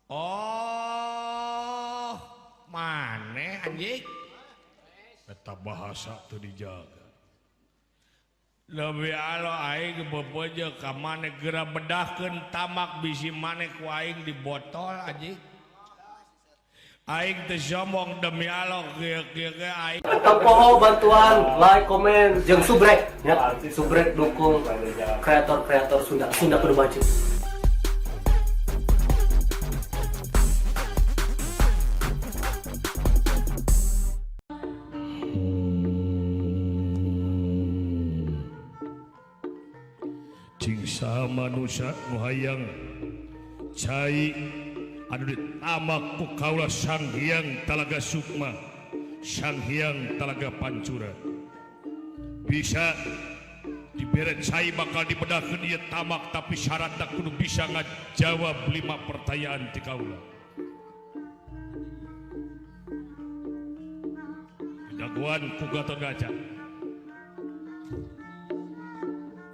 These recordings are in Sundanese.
Oh, maneh anjing. Eta bahasa teu dijaga. Lebih alo aing bebeje ka maneh geura bedahkeun tamak bisi maneh ku aing di botol anjing. Aing teu sombong demi alo kieu aing. Tempoho bantuan like, komen, jeung subrek ya. Subrek dukung kreator-kreator Sunda kudu maju. Saha manusia nu hayang cai anu ditamak ku kaula Sang Hyang Talaga Sukma, Sang Hyang Talaga Pancura. Bisa dibere cai bakal dibedahkeun ieu tamak, tapi syaratna kudu bisa ngajawab 5 pertanyaan ti kaula. Daguan ku Gatot Kaca.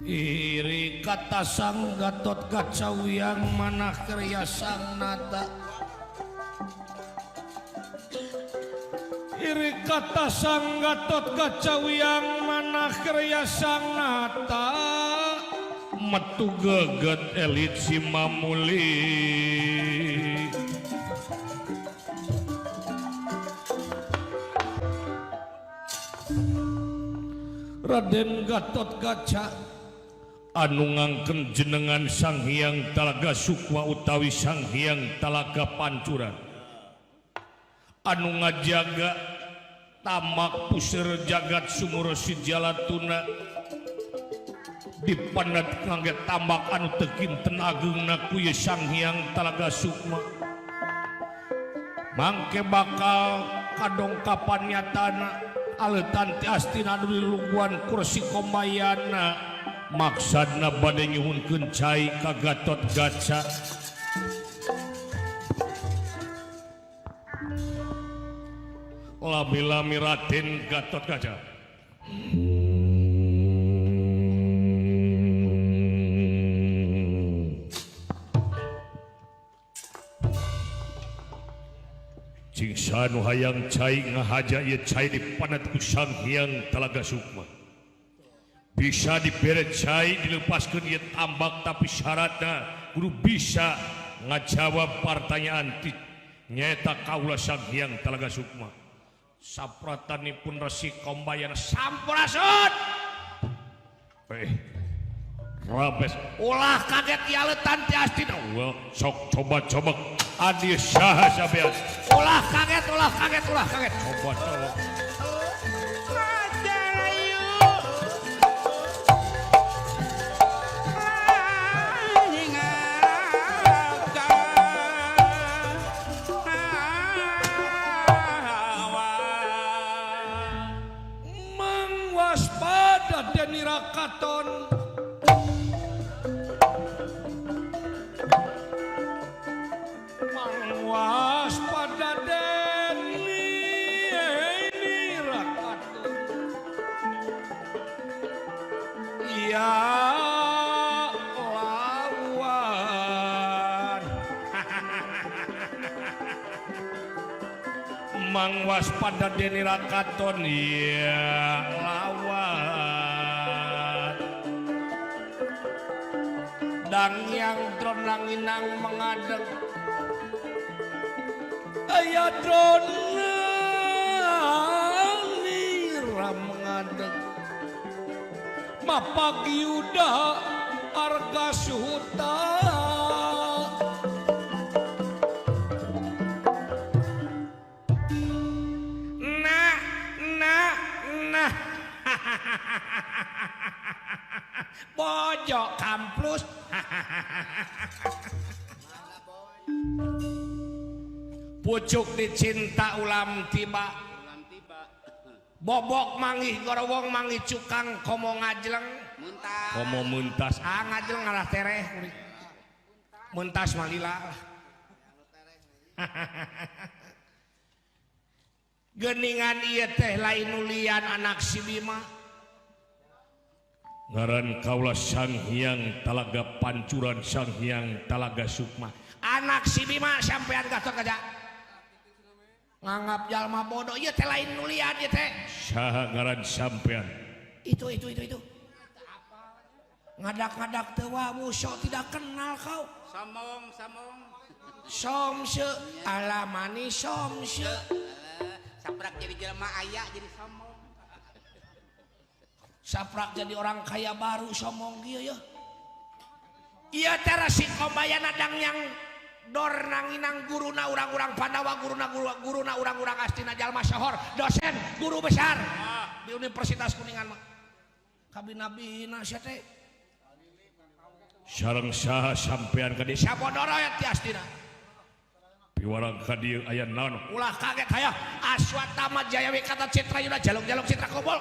Iri kata Sang Gatot Kaca yang manah karya Sang Nata. Iri kata Sang Gatot Kaca yang manah karya Sang Nata. Metu geget elit si Mamuli. Raden Gatot Kaca anu ngangken jenengan Sang Hyang Talaga Sukma utawi Sang Hyang Talaga Pancura, anu ngajaga tamak puseur jagat sumur Sijalatuna, dipandat ngangge tamak anu teu kinten ageungna ku ieu Sang Hyang Talaga Sukma. Mangke bakal kadongkapan nyatana aleutan ti astina anu lilungguan kursi kombayana. Maksudna bade nyuhunkeun cai ka Gatot Kaca. Lami-lami Raden Gatot Kaca. Cing sanu hayang cai ngahaja ieu cai dipanat ku Sang Hyang Talaga Sukma. Bisa dibere cai dilepaskeun ieu tambak, tapi syaratna kudu bisa ngajawab pertanyaan ti nyaeta kaula Sang Hyang Talaga Sukma. Sapratanipun Resi Kombayana sampurasun. Rabes ulah kaget ti aleutan ti astina. Well, sok coba adi saha sabean. Ulah kaget. Coba. Rakaton mangwas pada Deni Rakaton ya lawan mangwas pada Deni Rakaton ya lawan dang yang dronang inang mengadeng aya dronang nira mengadeng mapak yuda arga suhuta nah pojok kampus pucuk dicinta ulam tiba bobok manggih gorowong manggih cukang komo ngajleng komo muntas ngajleng ngalah tereh muntas malila geningan ieu teh lain nulian anak si Bima ngaran kaula Sang Hyang Talaga Pancuran Sang Hyang Talaga Sukma. Anak si Bima sampean gatot kaca nganggap jalma bodoh ieu teh lain nulian ieu teh. Saha ngaran sampean? Itu ngadak-ngadak teu wae sok tidak kenal kau. Somong Somse alamani somse. saprak jadi jelema aya jadi somong. Saprak jadi orang kaya baru somong kieu ya. Ieu teh resik kombayana dang yang dor nanginang guruna urang-urang Pandawa guruna urang-urang astina jalma sohor dosen guru besar di Universitas Kuningan mah. Kabina-bina sia teh. Sareng saha sampean ka dieu? Sabodoro ya ti astina. Piwarang ka dieu aya naon? Ulah kaget hayah Aswatama Jaya Wikata Citra Yuda jaluk-jaluk Citra kobol.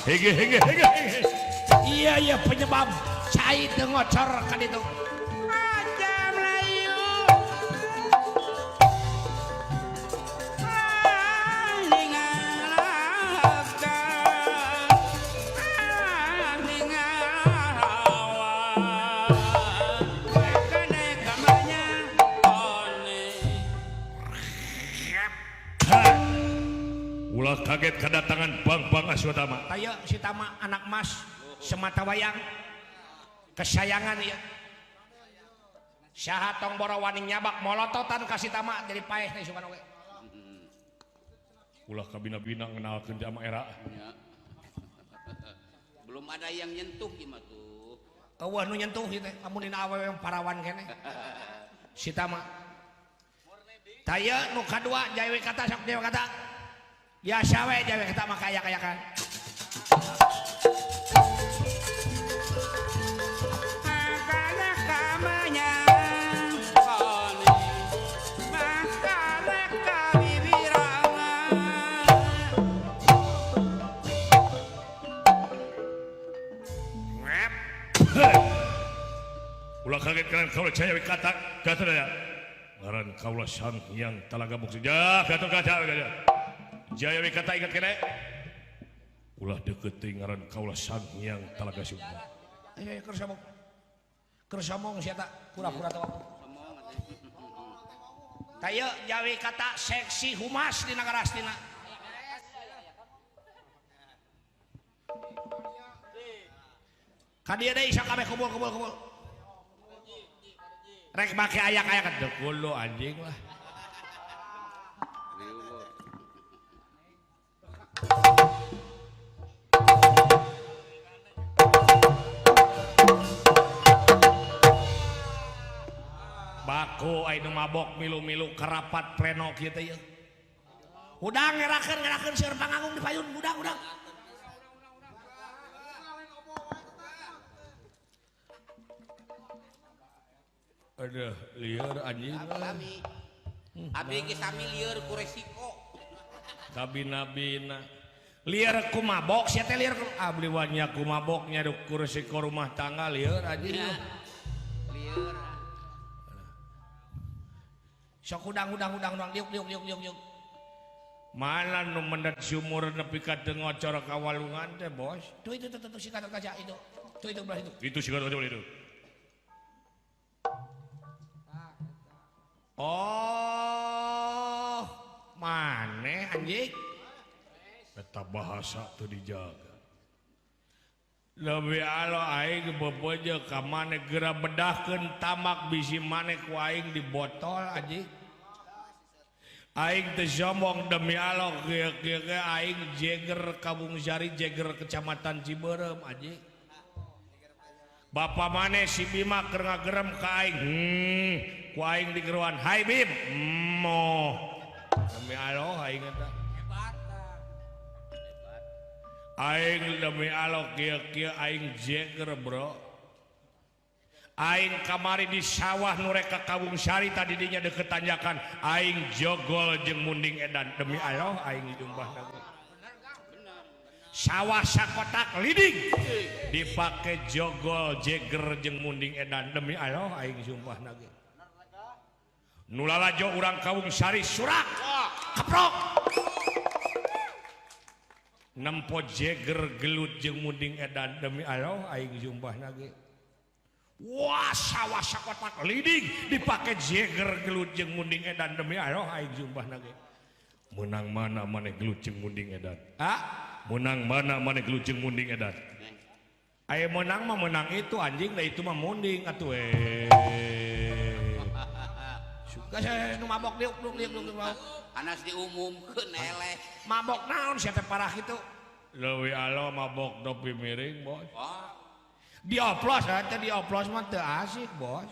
Hege. Iya penyebab cai teu ngocor ka ditu. Aja Melayu Ulah kaget kedatangan Bang Aswatama. Aya si Tama anak mas semata wayang kesayangan ya. Saha tong boro wani nyabak molototan ka si Tama jadi paeh teh sugan oge. Ulah kabina-bina ngenalkeun jama era. Ya. Belum ada yang nyentuh gimana tuh. Eueuh nu nyentuh ieu teh lamun dina awewe parawan keneh. Si Tama. Taya nu kadua Jaya Wikata sok Jaya Wikata. Biasa we Jaya Wikata mah kaya-kayakan. Ulah kaget kan kaula Jaya Wikata gatot aya. Ngaran kaula Sang Hyang Talaga Bukti. Gatot kaca. Jaya Wikata ingat kene. Ulah deukeut teuing ngaran kaula Sang Hyang Talaga Sukma. Ayo keur somong sia eta pura-pura teh. Taya Jaya Wikata seksi humas di nagara astina. Kadieu deui sok kabeh kumpul. Rek make ayak-ayak kan kulo anjing lah. Bako aya nu mabok milu-milu kerapat pleno kieu teh. Udang ngerakeun seueur panganggung di payun udang. Aduh, lieur anjing. Abi ge sami lieur ku resiko. Kabina-bina. Lieur ku mabok sia teh lieur abli wanya ku mabok nyaduk ku resiko rumah tangga lieur anjing. Lieur. Sok udang diuk. Mana nu mendet sumur nepi ka teu ngocor ka walungan teh bos. Tuh itu si Gatot Kaca itu. Tuh itu belah itu. Itu sih kata itu. Oh, maneh anjing. Eta bahasa teu dijaga. Lebih alo aing bebeje ka maneh geura bedahkeun tamak bisi maneh ku aing di botol anjing. Aing teu sombong demi Allah kieu aing Jeger Kabung Sari Jeger Kecamatan Ciberem anjing. Bapak maneh si Bima keur ngagerem ka aing. Ku aing digeruan, "Hai Bim." Moh. Demi Allah aing eta. Aing demi Allah kieu aing Jeger bro. Aing kamari di sawah nu rek ka Kabung Sari tadi dinya deukeut tanjakan aing jogol jeung munding edan demi Allah aing jumbah dagu. Sawah sakotak liding dipake jogol Jeger jeung munding edan demi Allah aing sumpah nage. Nu lalajo urang Kabung Sari surak kaprok. nempo jeger gelut jeung munding edan demi Allah aing jumpahna ge wah sawasa kotak liding dipake jeger gelut jeung munding edan demi Allah aing jumpahna ge menang mana maneh gelut jeung munding edan menang mana maneh gelut jeung munding edan aya menang mah menang itu anjing da itu mah munding atuh suka saya nu mabok diuk Anas diumumkeun eleh. mabok naon sia teh parah kitu leuwih Allah mabok topi miring bos dioplos teh dioplos mah teu asik bos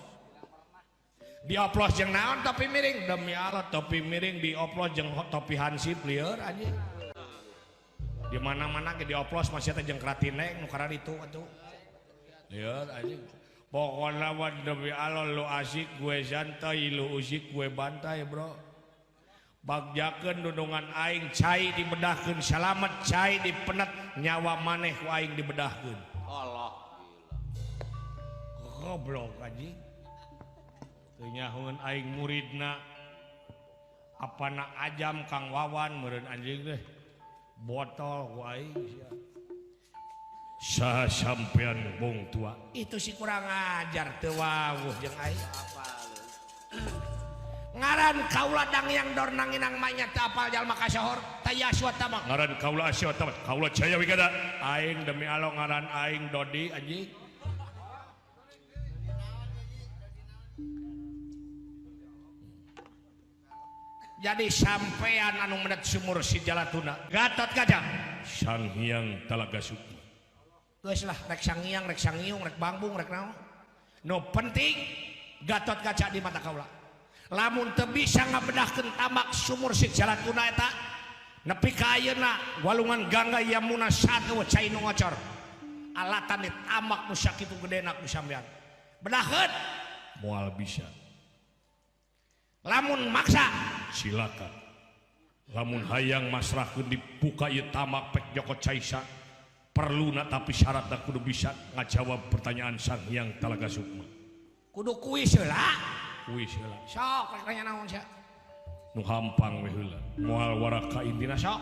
dioplos jeung naon topi miring demi Allah topi miring dioplos jeung topi hansip lieur anjing di mana-mana ge dioplos masih teh jeung kratineng nu karana itu atuh lieur anjing pokona mah demi Allah lu asik gue santai lu usik gue bantai bro bagjakeun dudungan aing cai dibedahkeun salamet cai dipenet nyawa maneh ku aing dibedahkeun Allah goblok anjing teu nyahoeun aing muridna apana ajam Kang Wawan meureun anjing teh botol ku aing sia saha sampean bong tua itu si kurang ajar teu wawuh jeung aing ngaran kaula yang dor nanginang mayat apal jalma kasohor tayaswa tamang ngaran kaula asya tamat kaula jaya wigada aing demi Allah ngaran aing Dodi anjing jadi sampean anu mendet sumur si Jalatuna Gatot Kaca Sang Hyang Talaga Sukma geus lah rek sangiang rek sangiung rek bangbung rek naon nu penting Gatot Kaca di mata kaula lamun teu bisa ngabedahkeun tamak sumur si Jalatuna eta nepi ka ayeuna walungan Gangga Yamuna satu cai nu ngocor alatan di tamak nu sakitu gedena ku sampean bedahkeun moal bisa lamun maksa silakan lamun hayang masrahkeun dibuka ieu tamak pek Joko Caisa perluna tapi syaratna kudu bisa ngajawab pertanyaan Sang Hyang Talaga Sukma kudu kuis heula kuis heula sok rek nanya naon sia nu hampang we heula moal waraka intina sok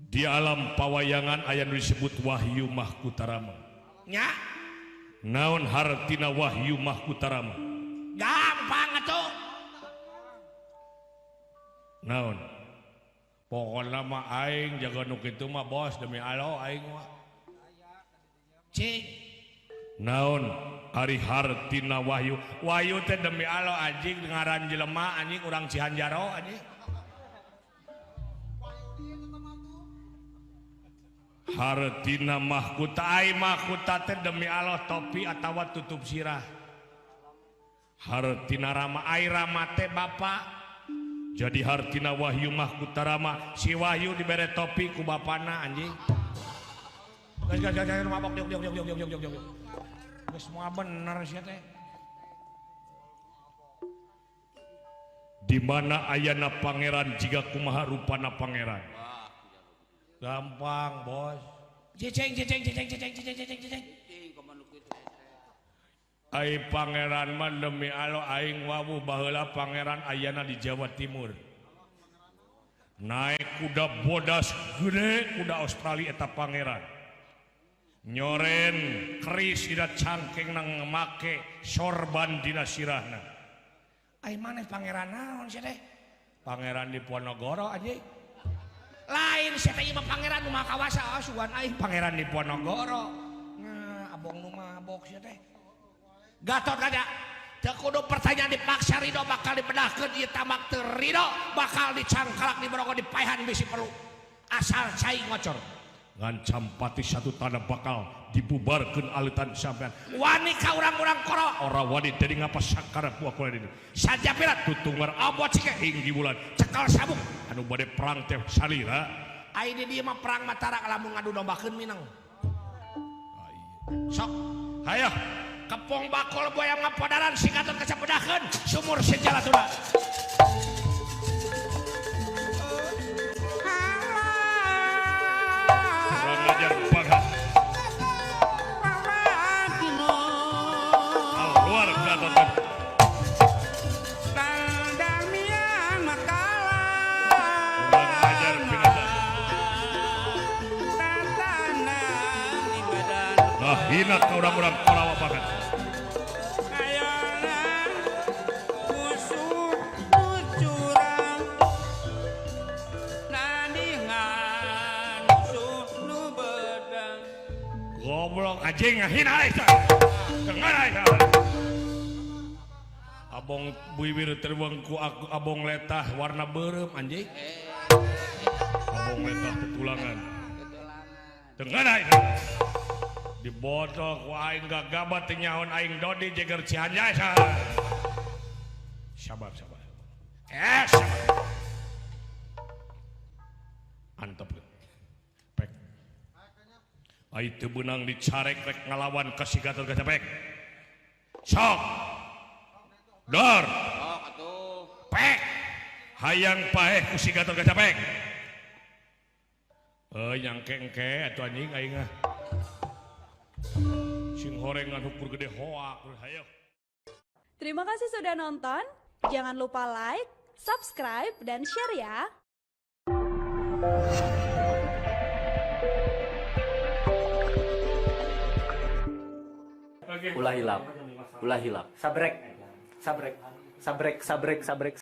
di alam pawayangan aya nu disebut Wahyu Mahkutarama nya naon hartina Wahyu Mahkutarama gampang atuh naon pokona mah aing jaga nu kitu mah bos demi Allah aing mah cing naon ari hartina Wahyu Wahyu teh demi Allah anjing ngaran jelema anjing urang Cihanjaro anjing hartina mahkuta ai mahkuta teh demi Allah topi atawa tutup sirah hartina Rama ai Rama teh bapa jadi hartina Wahyu Mahkutarama si Wahyu dibere topi ku bapana anjing gas mabok diuk geus moal bener sia teh di mana ayana pangeran jika kumaha rupana pangeran gampang bos jeceng ai pangeran mah demi Allah aing wawuh baheula pangeran ayana di Jawa Timur naik kuda bodas gede kuda Australia eta pangeran nyoren keris dina cangkeng nang make sorban dina sirahna ai maneh pangeran naon sia teh pangeran di Ponorogo anjing lain sia teh ieu pangeran nu makawasa asuhan aing pangeran di Ponorogo nah abong nu mabok sia teh Gatot Kaca teu kudu pertanyaan dipaksa ridho bakal dibedahkeun ieu tamak teu ridho bakal dicangkalak diborogo dipaehan bisi perlu asal cai ngocor ngan campati satu tanda bakal dibubarkeun alitan sampean wani ka urang-urang koro ora wani tadi ngapa sakara buah kula ini saja pirat tutunggar abot cike hinggi bulan cekal sabuk anu bade perang teh salira ai di dieu mah perang Matara lamun ngadu dombakeun minang sok hayah kepong bakul buaya ngapodaran si Gatot Kaca bedahkeun sumur si Jalatuna kurang ajar bagat luar Gatot Kaca kurang ajar binatang hina ka orang-orang Korawa banget. Kayalan musuh nu curang nandingan musuh nu bedang. Goblok anjing ngahina eta. Dengar eta. Abong bibir terbang ku aku abong letah warna beureum anjing. Abong letah tetulangan. Dengar eta. Dibodoh ku aing gagabat teu nyaon aing Dodi jeger Cianjay sabar. Sabar. Antep. Pek. Ai teu beunang dicarek rek ngalawan ka si Gatot Kaca Pek. Sok. Dor. Oh atuh. Pek. Hayang paeh ku si Gatot Kaca Pek. Nyangke-engke atuh anjing aing ah. Sing horengan ukur gede hoak. Hayo. Terima kasih sudah nonton. Jangan lupa like, subscribe, dan share ya. Ulah hilap. Sabrek.